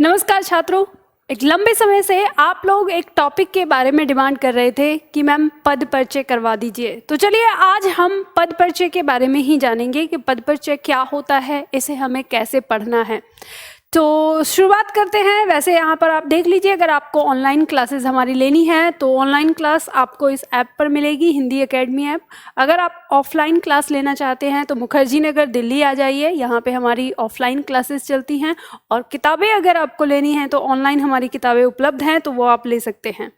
नमस्कार छात्रों। एक लंबे समय से आप लोग एक टॉपिक के बारे में डिमांड कर रहे थे कि मैम पद परिचय करवा दीजिए। तो चलिए आज हम पद परिचय के बारे में ही जानेंगे कि पद परिचय क्या होता है, इसे हमें कैसे पढ़ना है। तो शुरुआत करते हैं। वैसे यहाँ पर आप देख लीजिए, अगर आपको ऑनलाइन क्लासेस हमारी लेनी है तो ऑनलाइन क्लास आपको इस ऐप पर मिलेगी, हिंदी एकेडमी ऐप। अगर आप ऑफलाइन क्लास लेना चाहते हैं तो मुखर्जी नगर दिल्ली आ जाइए, यहाँ पे हमारी ऑफलाइन क्लासेस चलती हैं। और किताबें अगर आपको लेनी हैं तो ऑनलाइन हमारी किताबें उपलब्ध हैं, तो वो आप ले सकते हैं।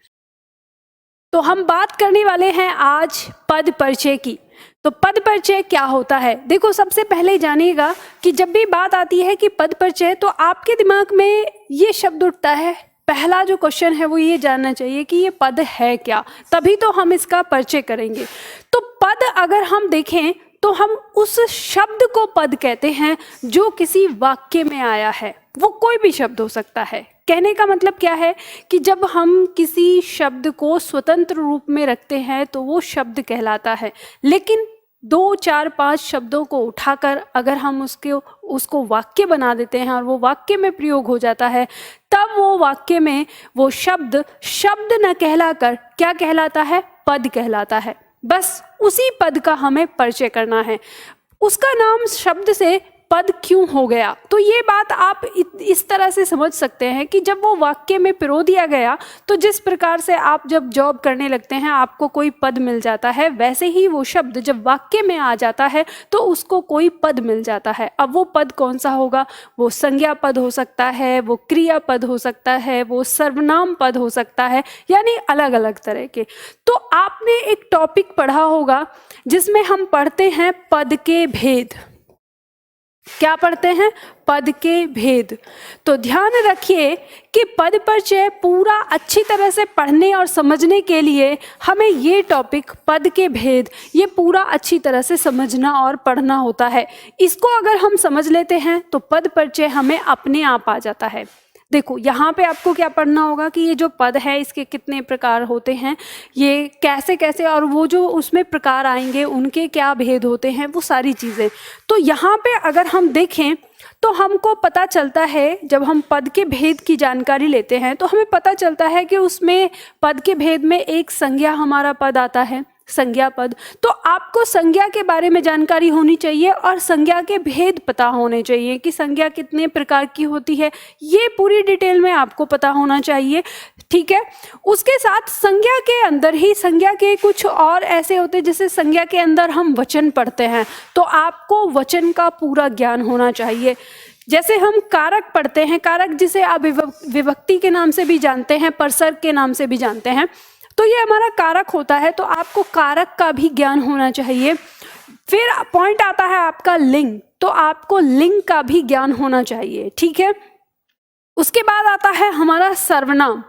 तो हम बात करने वाले हैं आज पद परिचय की। तो पद परिचय क्या होता है? देखो, सबसे पहले जानिएगा कि जब भी बात आती है कि पद परिचय, तो आपके दिमाग में ये शब्द उठता है। पहला जो क्वेश्चन है वो ये जानना चाहिए कि ये पद है क्या, तभी तो हम इसका परिचय करेंगे। तो पद अगर हम देखें तो हम उस शब्द को पद कहते हैं जो किसी वाक्य में आया है। वो कोई भी शब्द हो सकता है। कहने का मतलब क्या है कि जब हम किसी शब्द को स्वतंत्र रूप में रखते हैं तो वो शब्द कहलाता है। लेकिन 2, 4, 5 शब्दों को उठाकर अगर हम उसको वाक्य बना देते हैं और वो वाक्य में प्रयोग हो जाता है, तब वो वाक्य में वो शब्द न कहलाकर क्या कहलाता है? पद कहलाता है। बस उसी पद का हमें परिचय करना है। उसका नाम शब्द से पद क्यों हो गया, तो ये बात आप इस तरह से समझ सकते हैं कि जब वो वाक्य में पिरो दिया गया, तो जिस प्रकार से आप जब जॉब करने लगते हैं आपको कोई पद मिल जाता है, वैसे ही वो शब्द जब वाक्य में आ जाता है तो उसको कोई पद मिल जाता है। अब वो पद कौन सा होगा? वो संज्ञा पद हो सकता है, वो क्रिया पद हो सकता है, वो सर्वनाम पद हो सकता है, यानी अलग अलग तरह के। तो आपने एक टॉपिक पढ़ा होगा जिसमें हम पढ़ते हैं पद के भेद। क्या पढ़ते हैं? पद के भेद। तो ध्यान रखिए कि पद परिचय पूरा अच्छी तरह से पढ़ने और समझने के लिए हमें ये टॉपिक पद के भेद ये पूरा अच्छी तरह से समझना और पढ़ना होता है। इसको अगर हम समझ लेते हैं तो पद परिचय हमें अपने आप आ जाता है। देखो, यहाँ पे आपको क्या पढ़ना होगा कि ये जो पद है इसके कितने प्रकार होते हैं, ये कैसे कैसे, और वो जो उसमें प्रकार आएंगे उनके क्या भेद होते हैं, वो सारी चीज़ें। तो यहाँ पे अगर हम देखें तो हमको पता चलता है, जब हम पद के भेद की जानकारी लेते हैं तो हमें पता चलता है कि उसमें पद के भेद में एक संज्ञा हमारा पद आता है, संज्ञा पद। तो आपको संज्ञा के बारे में जानकारी होनी चाहिए और संज्ञा के भेद पता होने चाहिए कि संज्ञा कितने प्रकार की होती है, ये पूरी डिटेल में आपको पता होना चाहिए। ठीक है। उसके साथ संज्ञा के अंदर ही संज्ञा के कुछ और ऐसे होते हैं, जैसे संज्ञा के अंदर हम वचन पढ़ते हैं, तो आपको वचन का पूरा ज्ञान होना चाहिए। जैसे हम कारक पढ़ते हैं, कारक जिसे आप विभक्ति के नाम से भी जानते हैं, परसर्ग के नाम से भी जानते हैं, तो ये हमारा कारक होता है। तो आपको कारक का भी ज्ञान होना चाहिए। फिर पॉइंट आता है आपका लिंग, तो आपको लिंग का भी ज्ञान होना चाहिए। ठीक है। उसके बाद आता है हमारा सर्वनाम।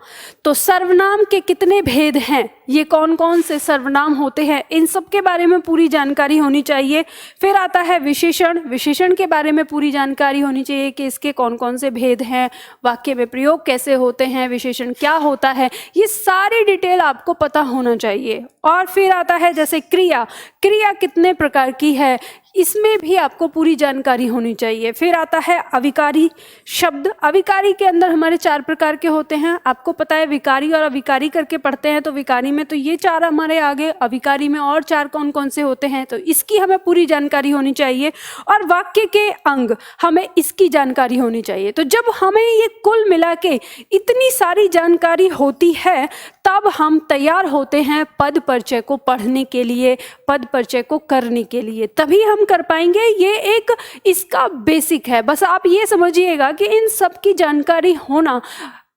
तो सर्वनाम के कितने भेद हैं, ये कौन कौन से सर्वनाम होते हैं, इन सब के बारे में पूरी जानकारी होनी चाहिए। फिर आता है विशेषण। विशेषण के बारे में पूरी जानकारी होनी चाहिए कि इसके कौन कौन से भेद हैं, वाक्य में प्रयोग कैसे होते हैं, विशेषण क्या होता है, ये सारी डिटेल आपको पता होना चाहिए। और फिर आता है जैसे क्रिया। क्रिया कितने प्रकार की है, इसमें भी आपको पूरी जानकारी होनी चाहिए। फिर आता है अविकारी शब्द। अविकारी के अंदर हमारे 4 प्रकार के होते हैं, आपको पता है। विकारी और अविकारी करके पढ़ते हैं, तो विकारी में तो ये 4 हमारे आगे, अविकारी में और 4 कौन कौन से होते हैं, तो इसकी हमें पूरी जानकारी होनी चाहिए। और वाक्य के अंग, हमें इसकी जानकारी होनी चाहिए। तो जब हमें ये कुल मिला के इतनी सारी जानकारी होती है, तब हम तैयार होते हैं पद परिचय को पढ़ने के लिए, पद परिचय को करने के लिए, तभी हम कर पाएंगे। ये एक इसका बेसिक है। बस आप ये समझिएगा कि इन सब की जानकारी होना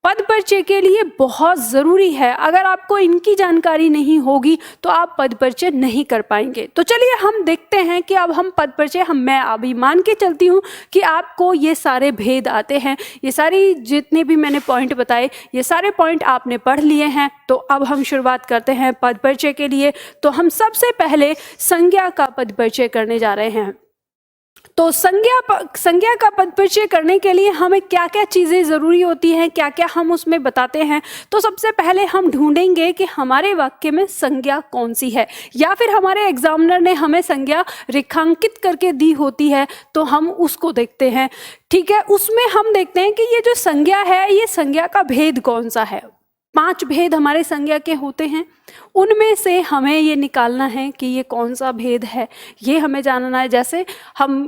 पद परिचय के लिए बहुत ज़रूरी है। अगर आपको इनकी जानकारी नहीं होगी तो आप पद परिचय नहीं कर पाएंगे। तो चलिए हम देखते हैं कि अब हम पद परिचय, मैं अभी मान के चलती हूँ कि आपको ये सारे भेद आते हैं, ये सारी जितने भी मैंने पॉइंट बताए, ये सारे पॉइंट आपने पढ़ लिए हैं। तो अब हम शुरुआत करते हैं पद परिचय के लिए। तो हम सबसे पहले संज्ञा का पद परिचय करने जा रहे हैं। तो संज्ञा का पद परिचय करने के लिए हमें क्या क्या चीज़ें ज़रूरी होती हैं, क्या क्या हम उसमें बताते हैं। तो सबसे पहले हम ढूंढेंगे कि हमारे वाक्य में संज्ञा कौन सी है, या फिर हमारे एग्जामिनर ने हमें संज्ञा रेखांकित करके दी होती है तो हम उसको देखते हैं। ठीक है, उसमें हम देखते हैं कि ये जो संज्ञा है, ये संज्ञा का भेद कौन सा है। 5 भेद हमारे संज्ञा के होते हैं, उनमें से हमें ये निकालना है कि ये कौन सा भेद है, ये हमें जानना है। जैसे हम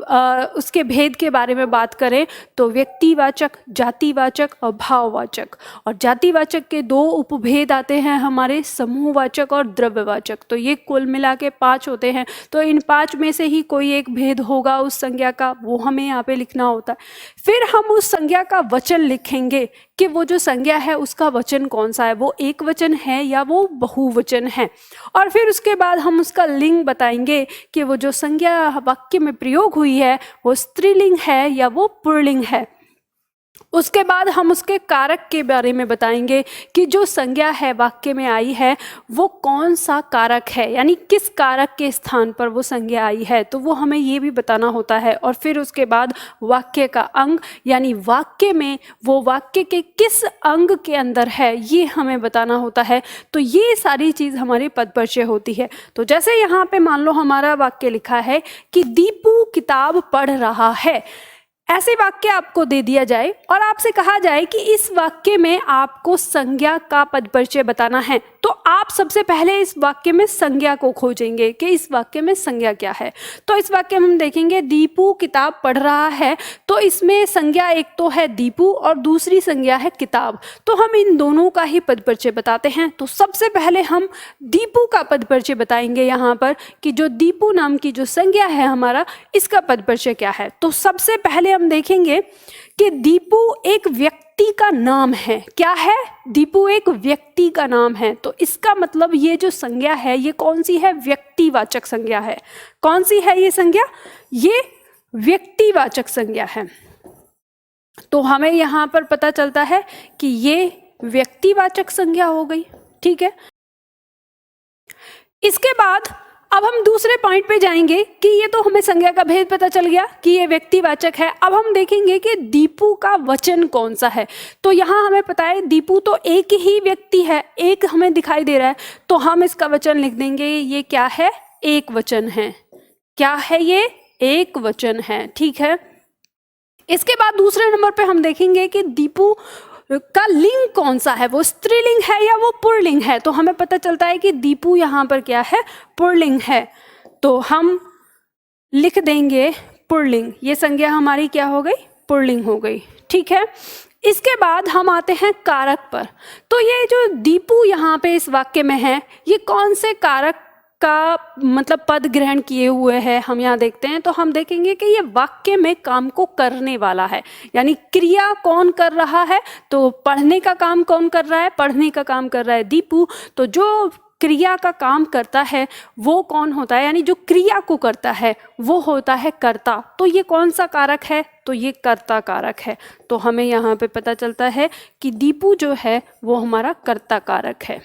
उसके भेद के बारे में बात करें तो व्यक्तिवाचक, जातिवाचक और भाववाचक। और जातिवाचक के 2 उपभेद आते हैं हमारे, समूहवाचक और द्रव्यवाचक। तो ये कुल मिला के 5 होते हैं। तो इन 5 में से ही कोई एक भेद होगा उस संज्ञा का, वो हमें यहाँ पे लिखना होता है। फिर हम उस संज्ञा का वचन लिखेंगे कि वो जो संज्ञा है उसका वचन कौन सा है, वो एक वचन है या वो बहुवचन है। और फिर उसके बाद हम उसका लिंग बताएंगे कि वो जो संज्ञा वाक्य में प्रयोग हुई है वो स्त्रीलिंग है या वो पुल्लिंग है। उसके बाद हम उसके कारक के बारे में बताएंगे कि जो संज्ञा है वाक्य में आई है वो कौन सा कारक है, यानी किस कारक के स्थान पर वो संज्ञा आई है, तो वो हमें ये भी बताना होता है। और फिर उसके बाद वाक्य का अंग, यानी वाक्य में वो वाक्य के किस अंग के अंदर है, ये हमें बताना होता है। तो ये सारी चीज़ हमारी पद परिचय होती है। तो जैसे यहाँ पे मान लो हमारा वाक्य लिखा है कि दीपू किताब पढ़ रहा है, ऐसे वाक्य आपको दे दिया जाए और आपसे कहा जाए कि इस वाक्य में आपको संज्ञा का पद परिचय बताना है, तो आप सबसे पहले इस वाक्य में संज्ञा को खोजेंगे कि इस वाक्य में संज्ञा क्या है। तो इस वाक्य में हम देखेंगे दीपू किताब पढ़ रहा है, तो इसमें संज्ञा एक तो है दीपू और दूसरी संज्ञा है किताब। तो हम इन दोनों का ही पद परिचय बताते हैं। तो सबसे पहले हम दीपू का पद परिचय बताएंगे यहाँ पर कि जो दीपू नाम की जो संज्ञा है हमारा, इसका पद परिचय क्या है। तो सबसे पहले हम देखेंगे कि दीपू एक व्यक्ति का नाम है। क्या है? दीपू एक व्यक्ति का नाम है। तो इसका मतलब ये जो संज्ञा है ये कौन सी है? व्यक्तिवाचक संज्ञा है। कौन सी है ये संज्ञा? ये व्यक्तिवाचक संज्ञा है। तो हमें यहाँ पर पता चलता है कि ये व्यक्तिवाचक संज्ञा हो गई। ठीक है, इसके बाद अब हम दूसरे पॉइंट पे जाएंगे कि ये तो हमें संज्ञा का भेद पता चल गया कि ये व्यक्तिवाचक है। अब हम देखेंगे कि दीपू का वचन कौन सा है। तो यहाँ हमें पता है दीपू तो एक ही व्यक्ति है, एक हमें दिखाई दे रहा है, तो हम इसका वचन लिख देंगे। ये क्या है? एक वचन है। क्या है ये? एक वचन है। ठीक है, इसके बाद दूसरे नंबर पे हम देखेंगे कि दीपू का लिंग कौन सा है, वो स्त्रीलिंग है या वो पुल्लिंग है। तो हमें पता चलता है कि दीपू यहाँ पर क्या है? पुल्लिंग है। तो हम लिख देंगे पुल्लिंग। ये संज्ञा हमारी क्या हो गई? पुल्लिंग हो गई। ठीक है, इसके बाद हम आते हैं कारक पर। तो ये जो दीपू यहाँ पे इस वाक्य में है, ये कौन से कारक का मतलब पद ग्रहण किए हुए है हम यहाँ देखते हैं। तो हम देखेंगे कि ये वाक्य में काम को करने वाला है, यानी क्रिया कौन कर रहा है? तो पढ़ने का काम कौन कर रहा है? पढ़ने का काम कर रहा है दीपू। तो जो क्रिया का काम करता है वो कौन होता है? यानी जो क्रिया को करता है वो होता है कर्ता। तो ये कौन सा कारक है? तो ये कर्ता कारक है। तो हमें यहाँ पे पता चलता है कि दीपू जो है वो हमारा कर्ता कारक है।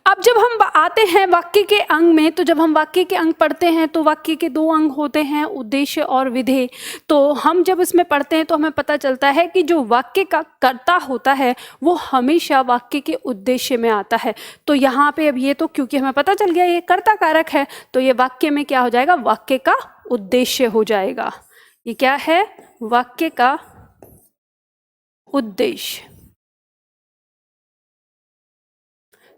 अब जब हम आते हैं वाक्य के अंग में, तो जब हम वाक्य के अंग पढ़ते हैं तो वाक्य के 2 अंग होते हैं, उद्देश्य और विधेय। तो हम जब इसमें पढ़ते हैं तो हमें पता चलता है कि जो वाक्य का कर्ता होता है वो हमेशा वाक्य के उद्देश्य में आता है। तो यहाँ पे अब ये तो क्योंकि हमें पता चल गया ये कर्ता कारक है, तो ये वाक्य में क्या हो जाएगा? वाक्य का उद्देश्य हो जाएगा। ये क्या है? वाक्य का उद्देश्य।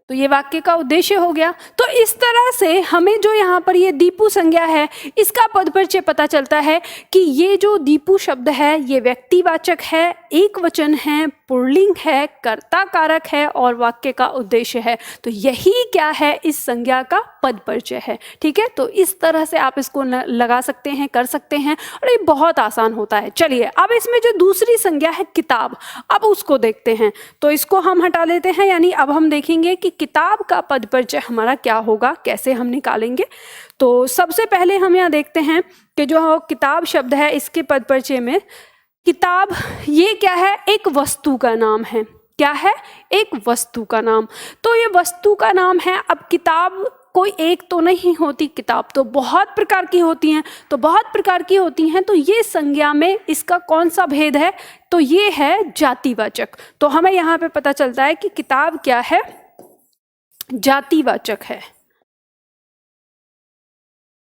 तो ये वाक्य का उद्देश्य हो गया। तो इस तरह से हमें जो यहाँ पर ये दीपू संज्ञा है इसका पद परिचय पता चलता है कि ये जो दीपू शब्द है ये व्यक्तिवाचक है, एक वचन है, पुल्लिंग है, कर्ता कारक है और वाक्य का उद्देश्य है। तो यही क्या है? इस संज्ञा का पद परिचय है। ठीक है, तो इस तरह से आप इसको लगा सकते हैं, कर सकते हैं और ये बहुत आसान होता है। चलिए अब इसमें जो दूसरी संज्ञा है किताब, अब उसको देखते हैं। तो इसको हम हटा लेते हैं, यानी अब हम देखेंगे कि किताब का पद परिचय हमारा क्या होगा, कैसे हम निकालेंगे। तो सबसे पहले हम यहाँ देखते हैं कि जो किताब शब्द है इसके पद परिचय में किताब ये क्या है? एक वस्तु का नाम है। क्या है? एक वस्तु का नाम। तो ये वस्तु का नाम है। अब किताब कोई एक तो नहीं होती, किताब तो बहुत प्रकार की होती हैं। तो बहुत प्रकार की होती हैं, तो ये संज्ञा में इसका कौन सा भेद है? तो ये है जातिवाचक। तो हमें यहाँ पे पता चलता है कि किताब क्या है? जातिवाचक है,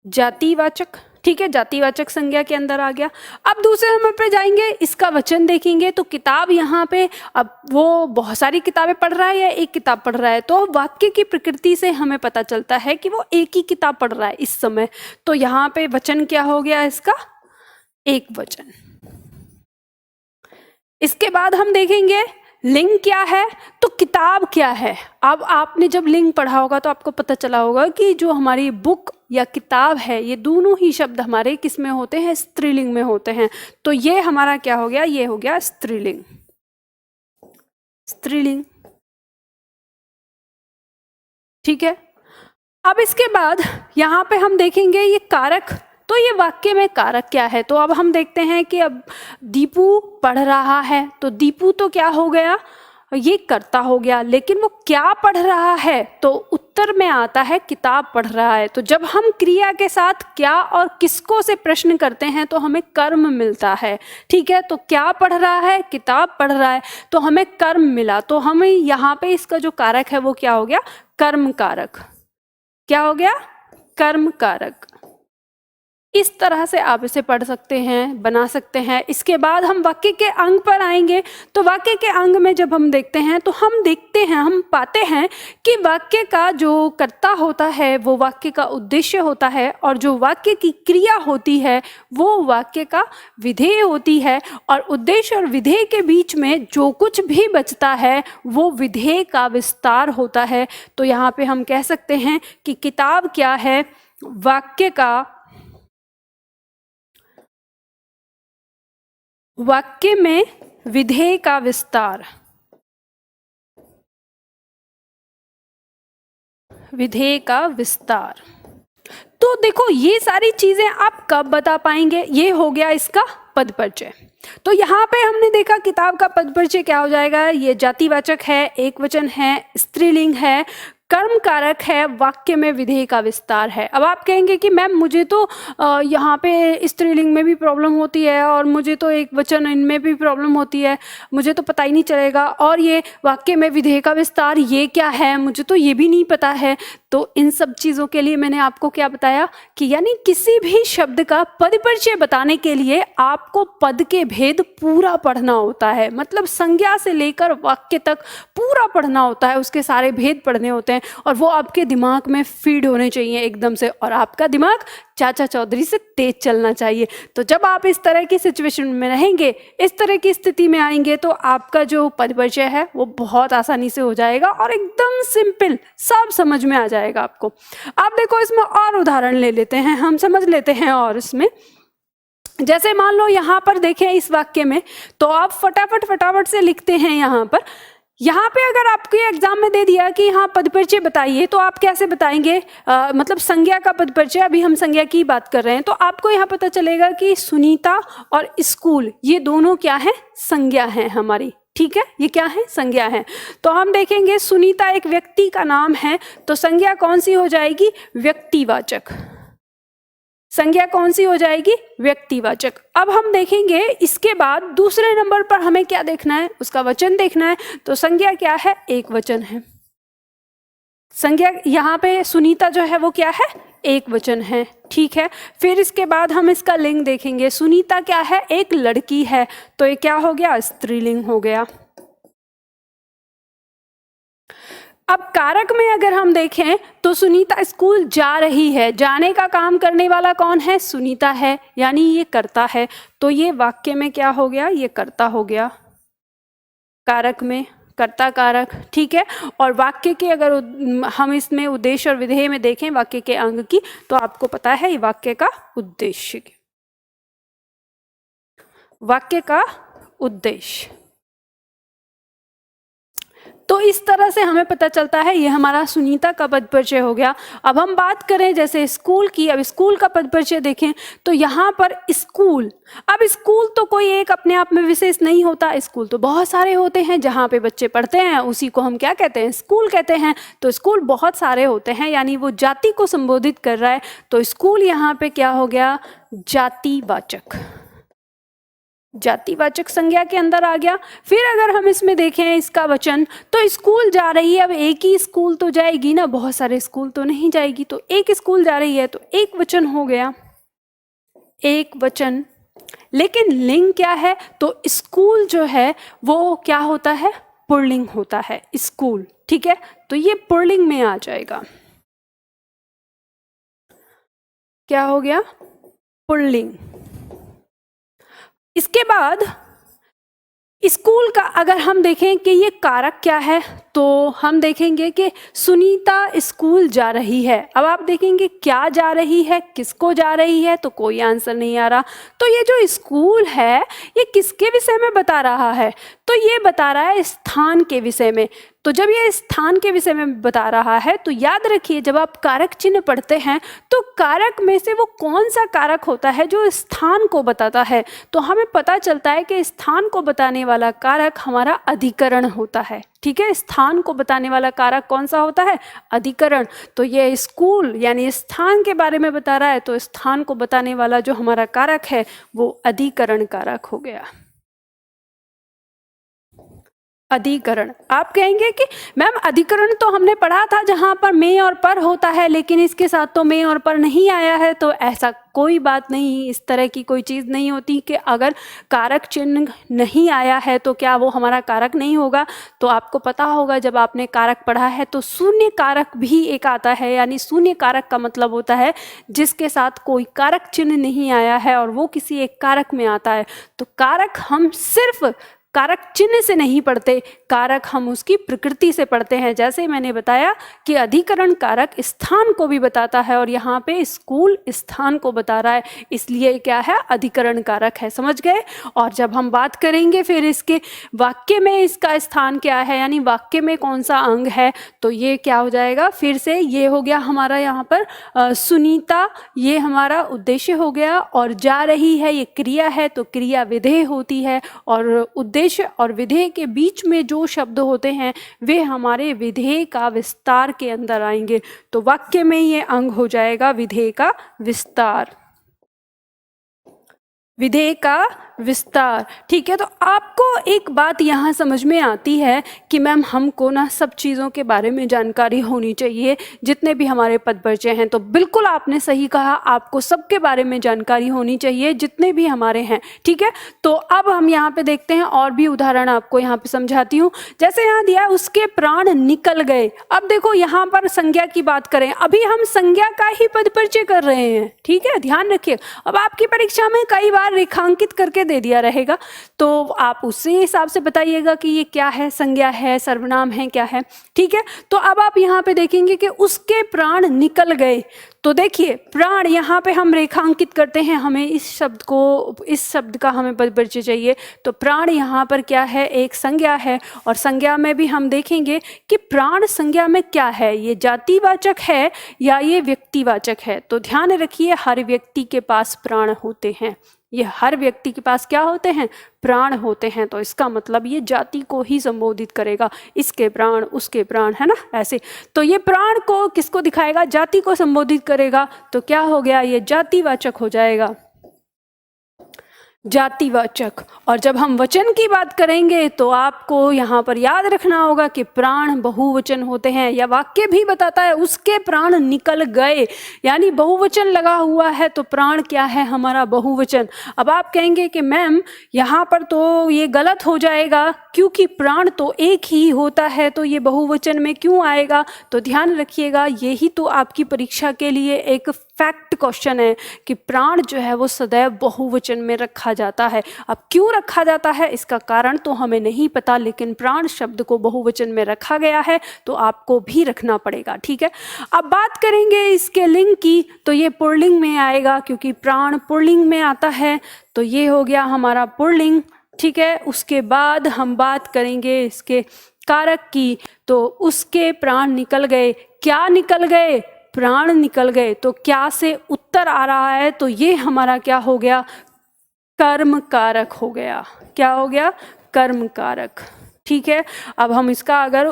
जातिवाचक। ठीक है, जातिवाचक संज्ञा के अंदर आ गया। अब दूसरे नंबर पे जाएंगे, इसका वचन देखेंगे। तो किताब यहाँ पे, अब वो बहुत सारी किताबें पढ़ रहा है या एक किताब पढ़ रहा है? तो वाक्य की प्रकृति से हमें पता चलता है कि वो एक ही किताब पढ़ रहा है इस समय। तो यहाँ पे वचन क्या हो गया इसका? एक वचन। इसके बाद हम देखेंगे लिंग क्या है, तो किताब क्या है। अब आपने जब लिंग पढ़ा होगा तो आपको पता चला होगा कि जो हमारी बुक या किताब है, ये दोनों ही शब्द हमारे किस में होते हैं? स्त्रीलिंग में होते हैं। तो ये हमारा क्या हो गया? ये हो गया स्त्रीलिंग, स्त्रीलिंग। ठीक है, अब इसके बाद यहाँ पे हम देखेंगे ये कारक। तो ये वाक्य में कारक क्या है? तो अब हम देखते हैं कि अब दीपू पढ़ रहा है, तो दीपू तो क्या हो गया? ये कर्ता हो गया। लेकिन वो क्या पढ़ रहा है? तो उत्तर में आता है किताब पढ़ रहा है। तो जब हम क्रिया के साथ क्या और किसको से प्रश्न करते हैं तो हमें कर्म मिलता है। ठीक है, तो क्या पढ़ रहा है? किताब पढ़ रहा है, तो हमें कर्म मिला। तो हमें यहाँ पे इसका जो कारक है वो क्या हो गया? कर्म कारक। क्या हो गया? कर्म कारक। इस तरह से आप इसे पढ़ सकते हैं, बना सकते हैं। इसके बाद हम वाक्य के अंग पर आएंगे। तो वाक्य के अंग में जब हम देखते हैं तो हम देखते हैं, हम पाते हैं कि वाक्य का जो कर्ता होता है वो वाक्य का उद्देश्य होता है, और जो वाक्य की क्रिया होती है वो वाक्य का विधेय होती है, और उद्देश्य और विधेय के बीच में जो कुछ भी बचता है वो विधेय का विस्तार होता है। तो यहाँ पे हम कह सकते हैं कि किताब क्या है? वाक्य में विधेय का विस्तार, विधेय का विस्तार। तो देखो ये सारी चीजें आप कब बता पाएंगे? ये हो गया इसका पद परिचय। तो यहाँ पे हमने देखा किताब का पद परिचय क्या हो जाएगा? ये जातिवाचक है, एक वचन है, स्त्रीलिंग है, कर्म कारक है, वाक्य में विधेय का विस्तार है। अब आप कहेंगे कि मैम मुझे तो यहाँ पे स्त्रीलिंग में भी प्रॉब्लम होती है और मुझे तो एक वचन इनमें भी प्रॉब्लम होती है, मुझे तो पता ही नहीं चलेगा, और ये वाक्य में विधेय का विस्तार ये क्या है, मुझे तो ये भी नहीं पता है। तो इन सब चीज़ों के लिए मैंने आपको क्या बताया कि यानी किसी भी शब्द का पद परिचय बताने के लिए आपको पद के भेद पूरा पढ़ना होता है। मतलब संज्ञा से लेकर वाक्य तक पूरा पढ़ना होता है, उसके सारे भेद पढ़ने होते हैं, और वो आपके दिमाग में फीड होने चाहिए एकदम से। और आपका दिमाग चाचा चौधरी से तेज चलना चाहिए। तो जब आप इस तरह की सिचुएशन में रहेंगे, इस तरह की स्थिति में आएंगे, तो आपका जो पद परिचय है वो बहुत आसानी से हो जाएगा और एकदम सिंपल, सब समझ में आ जाएगा आपको। आप देखो इसमें और उदाहरण ले लेते हैं, हम समझ लेते हैं। और इसमें जैसे मान लो यहाँ पर देखें इस वाक्य में, तो आप फटाफट से लिखते हैं यहाँ पर। यहाँ पे अगर आपको एग्जाम में दे दिया कि हाँ पद परिचय बताइए, तो आप कैसे बताएंगे? मतलब संज्ञा का पद परिचय, अभी हम संज्ञा की बात कर रहे हैं, तो आपको यहाँ पता चलेगा कि सुनीता और स्कूल ये दोनों क्या है? संज्ञा है हमारी। ठीक है, ये क्या है? संज्ञा है। तो हम देखेंगे सुनीता एक व्यक्ति का नाम है, तो संज्ञा कौन सी हो जाएगी? व्यक्तिवाचक। संज्ञा कौन सी हो जाएगी? व्यक्तिवाचक। अब हम देखेंगे इसके बाद दूसरे नंबर पर हमें क्या देखना है? उसका वचन देखना है। तो संज्ञा क्या है? एक वचन है। संज्ञा यहाँ पे सुनीता जो है वो क्या है? एक वचन है। ठीक है, फिर इसके बाद हम इसका लिंग देखेंगे। सुनीता क्या है? एक लड़की है, तो ये क्या हो गया? स्त्रीलिंग हो गया। अब कारक में अगर हम देखें तो सुनीता स्कूल जा रही है, जाने का काम करने वाला कौन है? सुनीता है, यानी ये कर्ता है। तो ये वाक्य में क्या हो गया? ये कर्ता हो गया, कारक में कर्ता कारक। ठीक है, और वाक्य के अगर हम इसमें उद्देश्य और विधेय में देखें वाक्य के अंग की, तो आपको पता है ये वाक्य का उद्देश्य, वाक्य का उद्देश्य। तो इस तरह से हमें पता चलता है, ये हमारा सुनीता का पद परिचय हो गया। अब हम बात करें जैसे स्कूल की, अब स्कूल का पद परिचय देखें तो यहाँ पर स्कूल, अब स्कूल तो कोई एक अपने आप में विशेष नहीं होता, स्कूल तो बहुत सारे होते हैं जहाँ पे बच्चे पढ़ते हैं, उसी को हम क्या कहते हैं, स्कूल कहते हैं। तो स्कूल बहुत सारे होते हैं, यानी वो जाति को संबोधित कर रहा है। तो स्कूल यहाँ पे क्या हो गया, जातिवाचक, जातिवाचक संज्ञा के अंदर आ गया। फिर अगर हम इसमें देखें इसका वचन, तो स्कूल जा रही है, अब एक ही स्कूल तो जाएगी ना, बहुत सारे स्कूल तो नहीं जाएगी, तो एक स्कूल जा रही है, तो एक वचन हो गया, एक वचन। लेकिन लिंग क्या है, तो स्कूल जो है वो क्या होता है, पुल्लिंग होता है, स्कूल, ठीक है। तो ये पुल्लिंग में आ जाएगा, क्या हो गया, पुल्लिंग। इसके बाद स्कूल का अगर हम देखें कि ये कारक क्या है, तो हम देखेंगे कि सुनीता स्कूल जा रही है। अब आप देखेंगे क्या जा रही है, किसको जा रही है, तो कोई आंसर नहीं आ रहा। तो ये जो स्कूल है ये किसके विषय में बता रहा है, तो ये बता रहा है स्थान के विषय में। तो जब ये स्थान के विषय में बता रहा है तो याद रखिए, जब आप कारक चिन्ह पढ़ते हैं तो कारक में से वो कौन सा कारक होता है जो स्थान को बताता है, तो हमें पता चलता है कि स्थान को बताने वाला कारक हमारा अधिकरण होता है, ठीक है। स्थान को बताने वाला कारक कौन सा होता है, अधिकरण। तो ये स्कूल यानी स्थान के बारे में बता रहा है, तो स्थान को बताने वाला जो हमारा कारक है वो अधिकरण कारक हो गया, अधिकरण। आप कहेंगे कि मैम अधिकरण तो हमने पढ़ा था जहाँ पर में और पर होता है, लेकिन इसके साथ तो में और पर नहीं आया है। तो ऐसा कोई बात नहीं, इस तरह की कोई चीज़ नहीं होती कि अगर कारक चिन्ह नहीं आया है तो क्या वो हमारा कारक नहीं होगा। तो आपको पता होगा जब आपने कारक पढ़ा है तो शून्य कारक भी एक आता है, यानी शून्य कारक का मतलब होता है जिसके साथ कोई कारक चिन्ह नहीं आया है और वो किसी एक कारक में आता है। तो कारक हम सिर्फ कारक चिन्ह से नहीं पढ़ते, कारक हम उसकी प्रकृति से पढ़ते हैं। जैसे मैंने बताया कि अधिकरण कारक स्थान को भी बताता है और यहाँ पे स्कूल स्थान को बता रहा है, इसलिए क्या है, अधिकरण कारक है, समझ गए। और जब हम बात करेंगे फिर इसके वाक्य में इसका स्थान क्या है, यानी वाक्य में कौन सा अंग है, तो ये क्या हो जाएगा, फिर से ये हो गया हमारा यहाँ पर सुनीता, ये हमारा उद्देश्य हो गया, और जा रही है ये क्रिया है, तो क्रिया विधेय होती है, और उद्देश्य और विधेय के बीच में जो शब्द होते हैं वे हमारे विधेय का विस्तार के अंदर आएंगे। तो वाक्य में ये अंग हो जाएगा विधेय का विस्तार, विधेय का विस्तार, ठीक है। तो आपको एक बात यहाँ समझ में आती है कि मैम हमको ना सब चीज़ों के बारे में जानकारी होनी चाहिए, जितने भी हमारे पद परिचय हैं। तो बिल्कुल आपने सही कहा, आपको सबके बारे में जानकारी होनी चाहिए जितने भी हमारे हैं, ठीक है। तो अब हम यहाँ पे देखते हैं और भी उदाहरण आपको यहाँ पे समझाती हूँ। जैसे यहाँ दिया उसके प्राण निकल गए। अब देखो यहाँ पर संज्ञा की बात करें, अभी हम संज्ञा का ही पद परिचय कर रहे हैं, ठीक है, ध्यान रखिए। अब आपकी परीक्षा में कई बार रेखांकित करके दे दिया रहेगा, तो आप उसी हिसाब से बताइएगा कि ये क्या है, संज्ञा है, सर्वनाम है, क्या है, ठीक है। तो अब आप यहाँ पे देखेंगे कि उसके प्राण निकल गए। तो देखिए प्राण यहाँ पे हम रेखांकित करते हैं, हमें इस शब्द का हमें पद परिचय चाहिए। तो प्राण यहाँ पर क्या है, एक संज्ञा है, और संज्ञा में भी हम देखेंगे कि प्राण संज्ञा में क्या है, ये जातिवाचक है या ये व्यक्तिवाचक है। तो ध्यान रखिए हर व्यक्ति के पास प्राण होते हैं, ये हर व्यक्ति के पास क्या होते हैं, प्राण होते हैं। तो इसका मतलब ये जाति को ही संबोधित करेगा, इसके प्राण, उसके प्राण, है ना, ऐसे। तो ये प्राण को किसको दिखाएगा, जाति को संबोधित करेगा। तो क्या हो गया, ये जातिवाचक हो जाएगा, जातिवाचक। और जब हम वचन की बात करेंगे तो आपको यहाँ पर याद रखना होगा कि प्राण बहुवचन होते हैं, या वाक्य भी बताता है उसके प्राण निकल गए, यानी बहुवचन लगा हुआ है, तो प्राण क्या है, हमारा बहुवचन। अब आप कहेंगे कि मैम यहाँ पर तो ये गलत हो जाएगा क्योंकि प्राण तो एक ही होता है, तो ये बहुवचन में क्यों आएगा। तो ध्यान रखिएगा, यही तो आपकी परीक्षा के लिए एक फैक्ट क्वेश्चन है कि प्राण जो है वो सदैव बहुवचन में रखा जाता है। अब क्यों रखा जाता है इसका कारण तो हमें नहीं पता, लेकिन प्राण शब्द को बहुवचन में रखा गया है तो आपको भी रखना पड़ेगा, ठीक है। अब बात करेंगे इसके लिंग की, तो ये पुल्लिंग में आएगा क्योंकि प्राण पुल्लिंग में आता है। तो ये हो गया हमारा पुल्लिंग, ठीक है। उसके बाद हम बात करेंगे इसके कारक की तो उसके प्राण निकल गए। क्या निकल गए? प्राण निकल गए। तो क्या से उत्तर आ रहा है, तो ये हमारा क्या हो गया? कर्म कारक हो गया। क्या हो गया? कर्म कारक। ठीक है, अब हम इसका अगर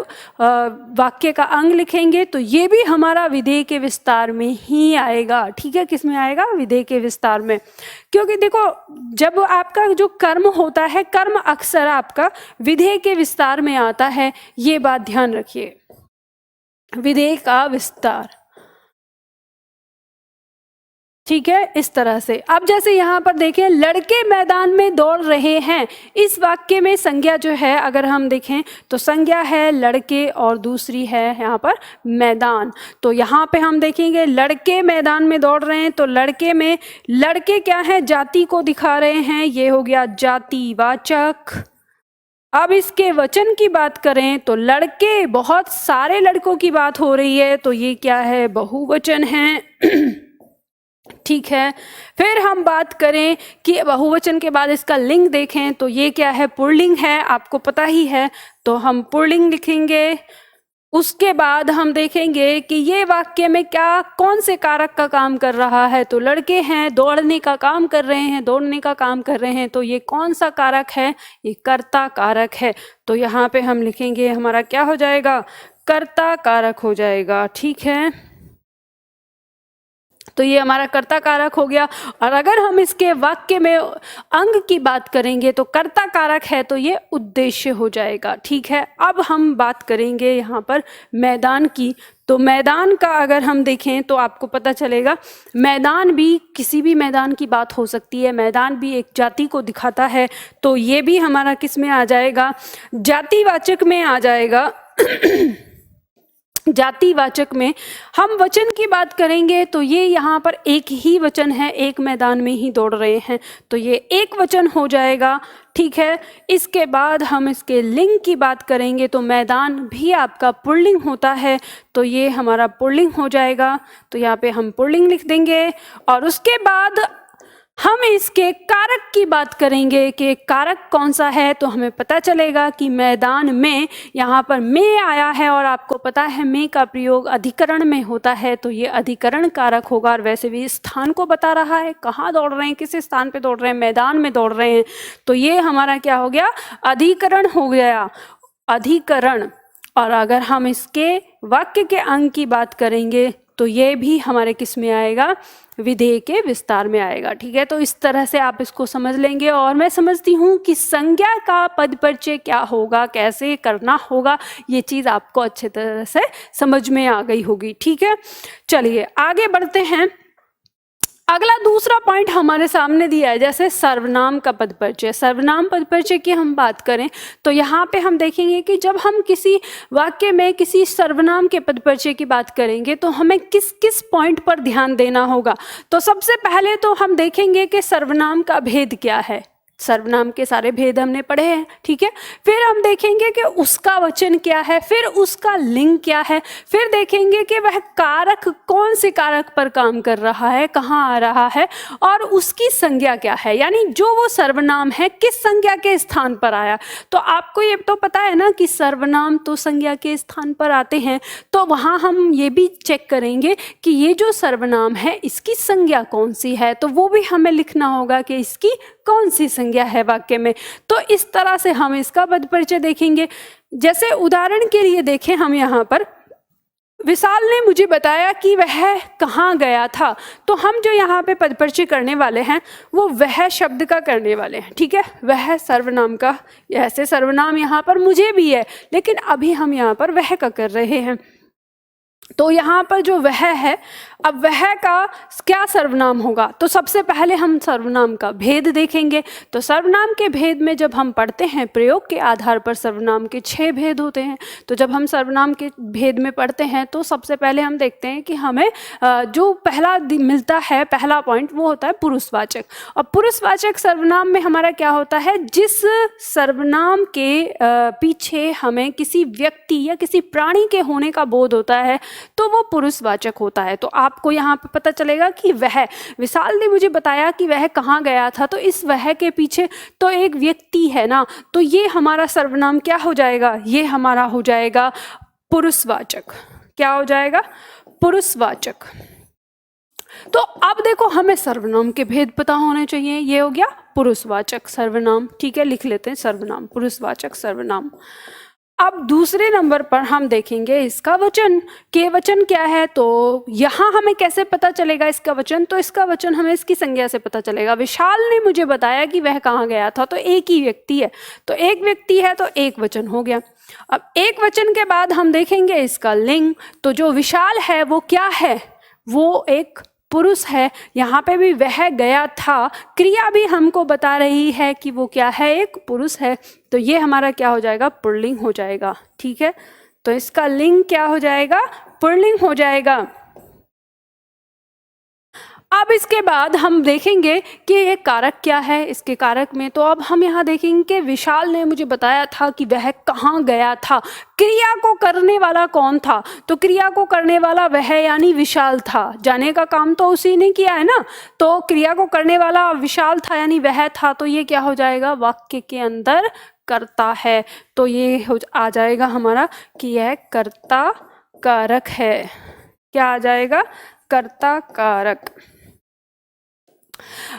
वाक्य का अंग लिखेंगे तो ये भी हमारा विधेय के विस्तार में ही आएगा। ठीक है, किस में आएगा? विधेय के विस्तार में। क्योंकि देखो, जब आपका जो कर्म होता है, कर्म अक्सर आपका विधेय के विस्तार में आता है। ये बात ध्यान रखिए, विधेय का विस्तार। ठीक है, इस तरह से। अब जैसे यहाँ पर देखें, लड़के मैदान में दौड़ रहे हैं। इस वाक्य में संज्ञा जो है अगर हम देखें तो संज्ञा है लड़के और दूसरी है यहाँ पर मैदान। तो यहाँ पे हम देखेंगे लड़के मैदान में दौड़ रहे हैं, तो लड़के में लड़के क्या है? जाति को दिखा रहे हैं, ये हो गया जातिवाचक। अब इसके वचन की बात करें तो लड़के, बहुत सारे लड़कों की बात हो रही है, तो ये क्या है? बहुवचन है। ठीक है, फिर हम बात करें कि बहुवचन के बाद इसका लिंग देखें तो ये क्या है? पुल्लिंग है, आपको पता ही है, तो हम पुल्लिंग लिखेंगे। उसके बाद हम देखेंगे कि ये वाक्य में क्या, कौन से कारक का काम कर रहा है? तो लड़के हैं, दौड़ने का काम कर रहे हैं, दौड़ने का काम कर रहे हैं, तो ये कौन सा कारक है? ये कर्ता कारक है। तो यहाँ पे हम लिखेंगे हमारा क्या हो जाएगा? कर्ता कारक हो जाएगा। ठीक है, तो ये हमारा कर्ता कारक हो गया। और अगर हम इसके वाक्य में अंग की बात करेंगे तो कर्ता कारक है, तो ये उद्देश्य हो जाएगा। ठीक है, अब हम बात करेंगे यहाँ पर मैदान की। तो मैदान का अगर हम देखें तो आपको पता चलेगा, मैदान भी किसी भी मैदान की बात हो सकती है। मैदान भी एक जाति को दिखाता है, तो ये भी हमारा किस में आ जाएगा? जातिवाचक में आ जाएगा। जातिवाचक में हम वचन की बात करेंगे तो ये यहाँ पर एक ही वचन है, एक मैदान में ही दौड़ रहे हैं, तो ये एक वचन हो जाएगा। ठीक है, इसके बाद हम इसके लिंग की बात करेंगे तो मैदान भी आपका पुल्लिंग होता है, तो ये हमारा पुल्लिंग हो जाएगा। तो यहाँ पे हम पुल्लिंग लिख देंगे। और उसके बाद हम इसके कारक की बात करेंगे कि कारक कौन सा है, तो हमें पता चलेगा कि मैदान में यहाँ पर में आया है, और आपको पता है में का प्रयोग अधिकरण में होता है, तो ये अधिकरण कारक होगा। और वैसे भी स्थान को बता रहा है, कहाँ दौड़ रहे हैं, किस स्थान पे दौड़ रहे हैं? मैदान में दौड़ रहे हैं, तो ये हमारा क्या हो गया? अधिकरण हो गया, अधिकरण। और अगर हम इसके वाक्य के अंग की बात करेंगे तो ये भी हमारे किस में आएगा? विधेय के विस्तार में आएगा। ठीक है, तो इस तरह से आप इसको समझ लेंगे। और मैं समझती हूँ कि संज्ञा का पद परिचय क्या होगा, कैसे करना होगा, ये चीज़ आपको अच्छे तरह से समझ में आ गई होगी। ठीक है, चलिए आगे बढ़ते हैं। अगला दूसरा पॉइंट हमारे सामने दिया है, जैसे सर्वनाम का पद परिचय। सर्वनाम पद परिचय की हम बात करें तो यहाँ पे हम देखेंगे कि जब हम किसी वाक्य में किसी सर्वनाम के पद परिचय की बात करेंगे तो हमें किस किस पॉइंट पर ध्यान देना होगा। तो सबसे पहले तो हम देखेंगे कि सर्वनाम का भेद क्या है। सर्वनाम के सारे भेद हमने पढ़े हैं। ठीक है, फिर हम देखेंगे कि उसका वचन क्या है, फिर उसका लिंग क्या है, फिर देखेंगे कि वह कारक कौन से कारक पर काम कर रहा है, कहाँ आ रहा है, और उसकी संज्ञा क्या है, यानी जो वो सर्वनाम है किस संज्ञा के स्थान पर आया। तो आपको ये तो पता है ना कि सर्वनाम तो संज्ञा के स्थान पर आते हैं, तो वहाँ हम ये भी चेक करेंगे कि ये जो सर्वनाम है इसकी संज्ञा कौन सी है, तो वो भी हमें लिखना होगा कि इसकी कौन सी संज्ञा है वाक्य में। तो इस तरह से हम इसका पद परिचय देखेंगे। जैसे उदाहरण के लिए देखें, हम यहाँ पर विशाल ने मुझे बताया कि वह कहाँ गया था, तो हम जो यहाँ पे पद परिचय करने वाले हैं वो वह शब्द का करने वाले हैं। ठीक है, वह सर्वनाम का, ऐसे सर्वनाम यहाँ पर मुझे भी है, लेकिन अभी हम यहाँ पर वह का कर रहे हैं। तो यहाँ पर जो वह है, अब वह का क्या सर्वनाम होगा, तो सबसे पहले हम सर्वनाम का भेद देखेंगे। तो सर्वनाम के भेद में जब हम पढ़ते हैं, प्रयोग के आधार पर सर्वनाम के 6 भेद होते हैं। तो जब हम सर्वनाम के भेद में पढ़ते हैं तो सबसे पहले हम देखते हैं कि हमें जो पहला मिलता है, पहला पॉइंट, वो होता है पुरुषवाचक। और पुरुषवाचक सर्वनाम में हमारा क्या होता है, जिस सर्वनाम के पीछे हमें किसी व्यक्ति या किसी प्राणी के होने का बोध होता है, तो वो पुरुषवाचक होता है। तो आपको यहाँ पे पता चलेगा कि वह, विशाल ने मुझे बताया कि वह कहाँ गया था, तो इस वह के पीछे तो एक व्यक्ति है ना, तो ये हमारा सर्वनाम क्या हो जाएगा, ये हमारा हो जाएगा पुरुषवाचक। क्या हो जाएगा, पुरुषवाचक। तो अब देखो हमें सर्वनाम के भेद पता होने चाहिए। ये हो गया पुरुषवाचक सर्वनाम, ठीक है, लिख लेते हैं सर्वनाम, पुरुषवाचक सर्वनाम। अब दूसरे नंबर पर हम देखेंगे इसका वचन। के वचन क्या है, तो यहाँ हमें कैसे पता चलेगा इसका वचन, तो इसका वचन हमें इसकी संज्ञा से पता चलेगा। विशाल ने मुझे बताया कि वह कहाँ गया था, तो एक ही व्यक्ति है, तो एक व्यक्ति है तो एक वचन हो गया। अब एक वचन के बाद हम देखेंगे इसका लिंग। तो जो विशाल है वो क्या है, वो एक पुरुष है। यहाँ पे भी वह गया था, क्रिया भी हमको बता रही है कि वो क्या है, एक पुरुष है। तो ये हमारा क्या हो जाएगा, पुल्लिंग हो जाएगा, ठीक है। तो इसका लिंग क्या हो जाएगा, पुल्लिंग हो जाएगा। अब इसके बाद हम देखेंगे कि ये कारक क्या है इसके कारक में। तो अब हम यहाँ देखेंगे कि विशाल ने मुझे बताया था कि वह कहाँ गया था। क्रिया को करने वाला कौन था, तो क्रिया को करने वाला वह यानी विशाल था। जाने का काम तो उसी ने किया है ना, तो क्रिया को करने वाला विशाल था यानी वह था। तो ये क्या हो जाएगा, वाक्य के अंदर कर्ता है। तो ये आ जाएगा हमारा कि यह कर्ता कारक है। क्या आ जाएगा, कर्ता कारक।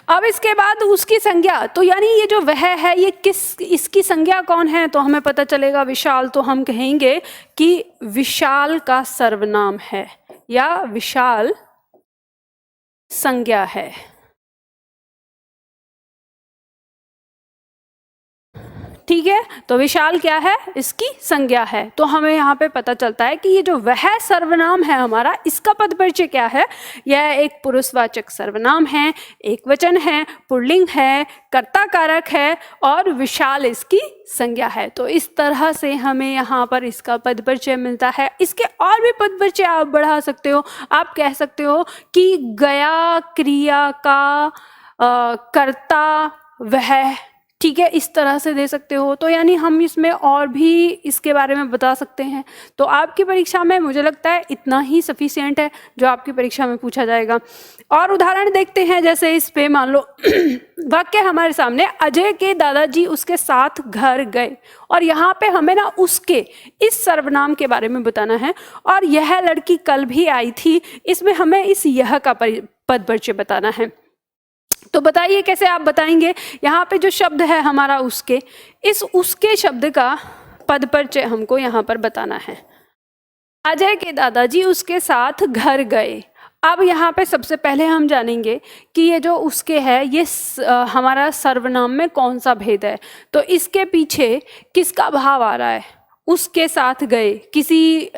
अब इसके बाद उसकी संज्ञा, तो यानी ये जो वह है ये किस, इसकी संज्ञा कौन है, तो हमें पता चलेगा विशाल। तो हम कहेंगे कि विशाल का सर्वनाम है या विशाल संज्ञा है। ठीक है, तो विशाल क्या है, इसकी संज्ञा है। तो हमें यहाँ पे पता चलता है कि ये जो वह सर्वनाम है हमारा, इसका पद परिचय क्या है, यह एक पुरुषवाचक सर्वनाम है, एक वचन है, पुल्लिंग है, कर्ता कारक है और विशाल इसकी संज्ञा है। तो इस तरह से हमें यहाँ पर इसका पद परिचय मिलता है। इसके और भी पद परिचय आप बढ़ा सकते हो। आप कह सकते हो कि गया क्रिया का कर्ता वह, ठीक है, इस तरह से दे सकते हो। तो यानी हम इसमें और भी इसके बारे में बता सकते हैं। तो आपकी परीक्षा में मुझे लगता है इतना ही सफिशिएंट है जो आपकी परीक्षा में पूछा जाएगा। और उदाहरण देखते हैं, जैसे इस पे मान लो वाक्य हमारे सामने, अजय के दादाजी उसके साथ घर गए, और यहाँ पे हमें ना उसके, इस सर्वनाम के बारे में बताना है। और यह लड़की कल भी आई थी, इसमें हमें इस यह का पद परिचय बताना है। तो बताइए कैसे आप बताएंगे। यहाँ पे जो शब्द है हमारा उसके, इस उसके शब्द का पद परिचय हमको यहाँ पर बताना है। अजय के दादाजी उसके साथ घर गए। अब यहाँ पे सबसे पहले हम जानेंगे कि ये जो उसके है ये हमारा सर्वनाम में कौन सा भेद है। तो इसके पीछे किसका भाव आ रहा है, उसके साथ गए, किसी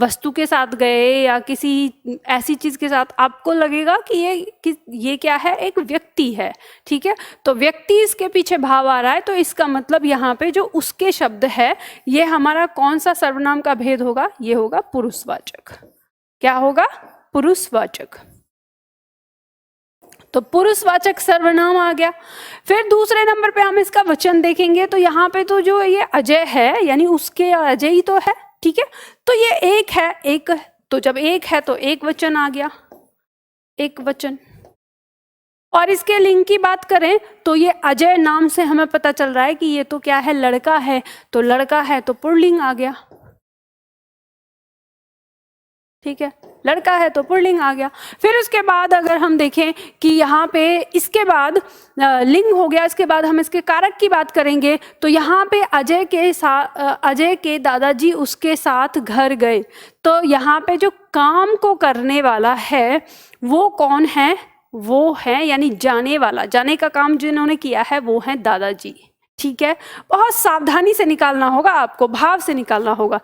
वस्तु के साथ गए या किसी ऐसी चीज़ के साथ, आपको लगेगा कि ये क्या है, एक व्यक्ति है, ठीक है। तो व्यक्ति इसके पीछे भाव आ रहा है, तो इसका मतलब यहाँ पे जो उसके शब्द है ये हमारा कौन सा सर्वनाम का भेद होगा, ये होगा पुरुषवाचक। क्या होगा, पुरुषवाचक। तो पुरुषवाचक सर्वनाम आ गया। फिर दूसरे नंबर पे हम इसका वचन देखेंगे। तो यहाँ पे तो जो ये अजय है यानी उसके अजय ही तो है, ठीक है। तो ये एक है, एक, तो जब एक है तो एक वचन आ गया, एक वचन। और इसके लिंग की बात करें तो ये अजय नाम से हमें पता चल रहा है कि ये तो क्या है, लड़का है। तो लड़का है तो पुल्लिंग आ गया, ठीक है, लड़का है तो पुल्लिंग आ गया। फिर उसके बाद अगर हम देखें कि यहाँ पे इसके बाद लिंग हो गया, इसके बाद हम इसके कारक की बात करेंगे। तो यहाँ पे अजय के दादाजी उसके साथ घर गए। तो यहाँ पे जो काम को करने वाला है वो कौन है, वो है यानी जाने वाला, जाने का काम जिन्होंने किया है वो है दादाजी, ठीक है। बहुत सावधानी से निकालना होगा, आपको भाव से निकालना होगा।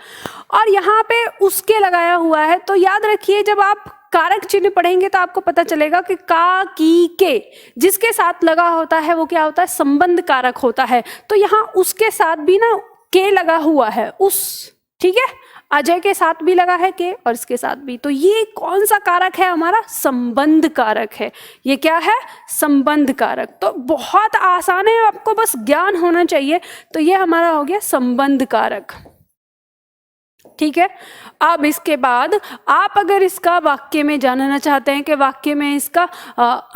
और यहाँ पे उसके लगाया हुआ है, तो याद रखिए जब आप कारक चिन्ह पढ़ेंगे तो आपको पता चलेगा कि का, की, के जिसके साथ लगा होता है वो क्या होता है, संबंध कारक होता है। तो यहाँ उसके साथ भी ना के लगा हुआ है, उस, ठीक है, अजय के साथ भी लगा है के और इसके साथ भी। तो ये कौन सा कारक है हमारा, संबंध कारक है। ये क्या है, संबंध कारक। तो बहुत आसान है, आपको बस ज्ञान होना चाहिए। तो ये हमारा हो गया संबंध कारक। ठीक है। अब इसके बाद आप अगर इसका वाक्य में जानना चाहते हैं कि वाक्य में इसका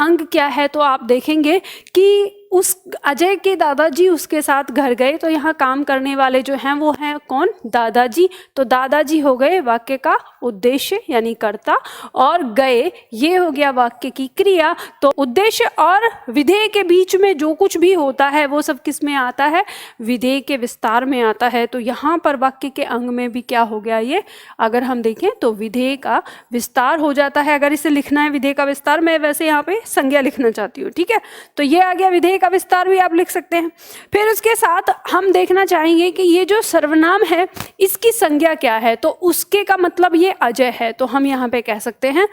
अंग क्या है, तो आप देखेंगे कि उस अजय के दादाजी उसके साथ घर गए, तो यहाँ काम करने वाले जो हैं वो हैं कौन, दादाजी। तो दादाजी हो गए वाक्य का उद्देश्य यानी कर्ता, और गए ये हो गया वाक्य की क्रिया। तो उद्देश्य और विधेय के बीच में जो कुछ भी होता है वो सब किस में आता है, विधेय के विस्तार में आता है। तो यहाँ पर वाक्य के अंग में भी क्या हो गया, ये अगर हम देखें तो विधेय का विस्तार हो जाता है। अगर इसे लिखना है विधेय का विस्तार, मैं वैसे यहाँ पे संज्ञा लिखना चाहती हूँ, ठीक है। तो ये आ गया विधेय का विस्तार, भी आप लिख सकते हैं। फिर उसके साथ हम देखना चाहेंगे कि ये जो सर्वनाम है इसकी संज्ञा क्या है, तो उसके का मतलब ये अजय है, तो हम यहाँ पे कह सकते हैं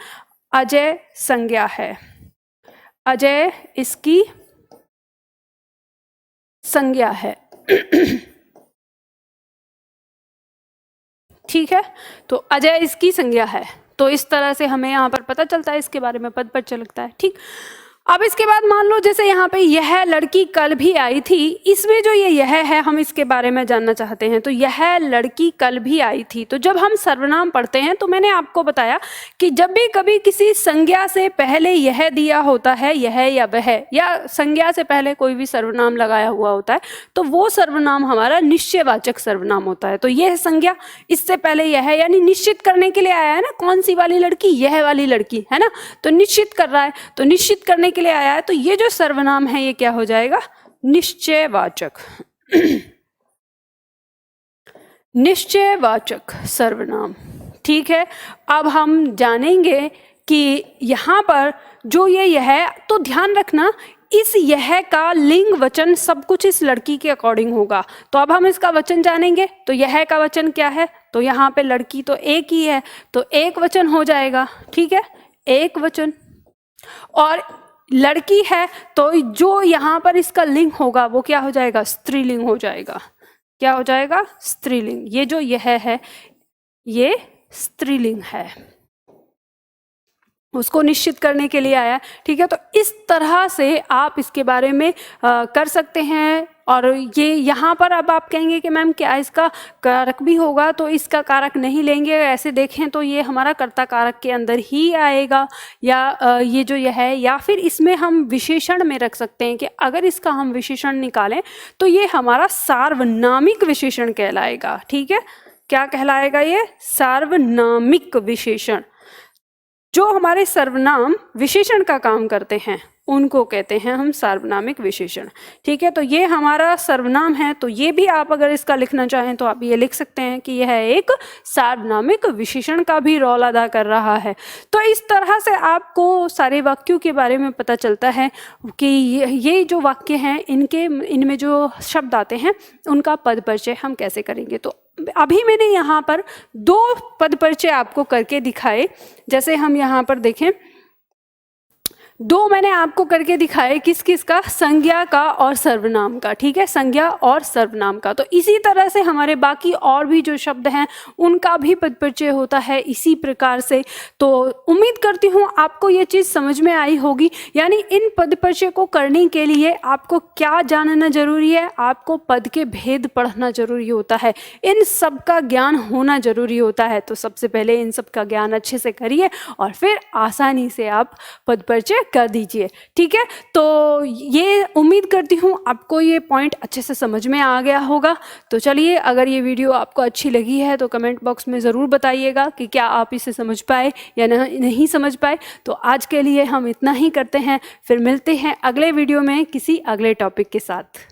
अजय संज्ञा है, अजय इसकी संज्ञा है। ठीक है, तो अजय इसकी संज्ञा है। तो इस तरह से हमें यहाँ पर पता चलता है इसके बारे में, पद परिचय लगता है। ठीक, अब इसके बाद मान लो जैसे यहाँ पे यह लड़की कल भी आई थी, इसमें जो ये यह है हम इसके बारे में जानना चाहते हैं। तो यह लड़की कल भी आई थी, तो जब हम सर्वनाम पढ़ते हैं तो मैंने आपको बताया कि जब भी कभी किसी संज्ञा से पहले यह दिया होता है, यह या वह, या संज्ञा से पहले कोई भी सर्वनाम लगाया हुआ होता है, तो वो सर्वनाम हमारा निश्चयवाचक सर्वनाम होता है। तो यह संज्ञा, इससे पहले यह है, यानी निश्चित करने के लिए आया है ना, कौन सी वाली लड़की, यह वाली लड़की है ना, तो निश्चित कर रहा है, तो निश्चित करने के लिए आया है, तो ये जो सर्वनाम है ये क्या हो जाएगा, निश्चयवाचक, निश्चयवाचक सर्वनाम। ठीक है, अब हम जानेंगे कि यहां पर जो ये यह, तो ध्यान रखना इस यह का लिंग वचन सब कुछ इस लड़की के अकॉर्डिंग होगा। तो अब हम इसका वचन जानेंगे, तो यह का वचन क्या है, तो यहाँ पे लड़की तो एक ही है, तो एक वचन हो जाएगा। ठीक है, एक वचन, और लड़की है तो जो यहाँ पर इसका लिंग होगा वो क्या हो जाएगा, स्त्रीलिंग हो जाएगा। क्या हो जाएगा, स्त्रीलिंग। ये जो यह है ये स्त्रीलिंग है, उसको निश्चित करने के लिए आया। ठीक है, तो इस तरह से आप इसके बारे में कर सकते हैं। और ये यहाँ पर अब आप कहेंगे कि मैम क्या इसका कारक भी होगा, तो इसका कारक नहीं लेंगे। ऐसे देखें तो ये हमारा कर्ता कारक के अंदर ही आएगा, या ये जो यह है, या फिर इसमें हम विशेषण में रख सकते हैं कि अगर इसका हम विशेषण निकालें तो ये हमारा सार्वनामिक विशेषण कहलाएगा। ठीक है, क्या कहलाएगा, ये सार्वनामिक विशेषण। जो हमारे सर्वनाम विशेषण का काम करते हैं उनको कहते हैं हम सार्वनामिक विशेषण। ठीक है, तो ये हमारा सर्वनाम है, तो ये भी आप अगर इसका लिखना चाहें तो आप ये लिख सकते हैं कि यह एक सार्वनामिक विशेषण का भी रोल अदा कर रहा है। तो इस तरह से आपको सारे वाक्यों के बारे में पता चलता है कि ये जो वाक्य हैं इनमें जो शब्द आते हैं उनका पद परिचय हम कैसे करेंगे। तो अभी मैंने यहाँ पर 2 पद परिचय आपको करके दिखाए। जैसे हम यहाँ पर देखें, 2 मैंने आपको करके दिखाए, किस किस का, संज्ञा का और सर्वनाम का। ठीक है, संज्ञा और सर्वनाम का। तो इसी तरह से हमारे बाकी और भी जो शब्द हैं उनका भी पद परिचय होता है इसी प्रकार से। तो उम्मीद करती हूँ आपको ये चीज़ समझ में आई होगी। यानी इन पद परिचय को करने के लिए आपको क्या जानना जरूरी है, आपको पद के भेद पढ़ना जरूरी होता है, इन सब का ज्ञान होना जरूरी होता है। तो सबसे पहले इन सब का ज्ञान अच्छे से करिए और फिर आसानी से आप पद परिचय कर दीजिए। ठीक है, तो ये उम्मीद करती हूँ आपको ये पॉइंट अच्छे से समझ में आ गया होगा। तो चलिए, अगर ये वीडियो आपको अच्छी लगी है तो कमेंट बॉक्स में ज़रूर बताइएगा कि क्या आप इसे समझ पाए या नहीं समझ पाए। तो आज के लिए हम इतना ही करते हैं, फिर मिलते हैं अगले वीडियो में किसी अगले टॉपिक के साथ।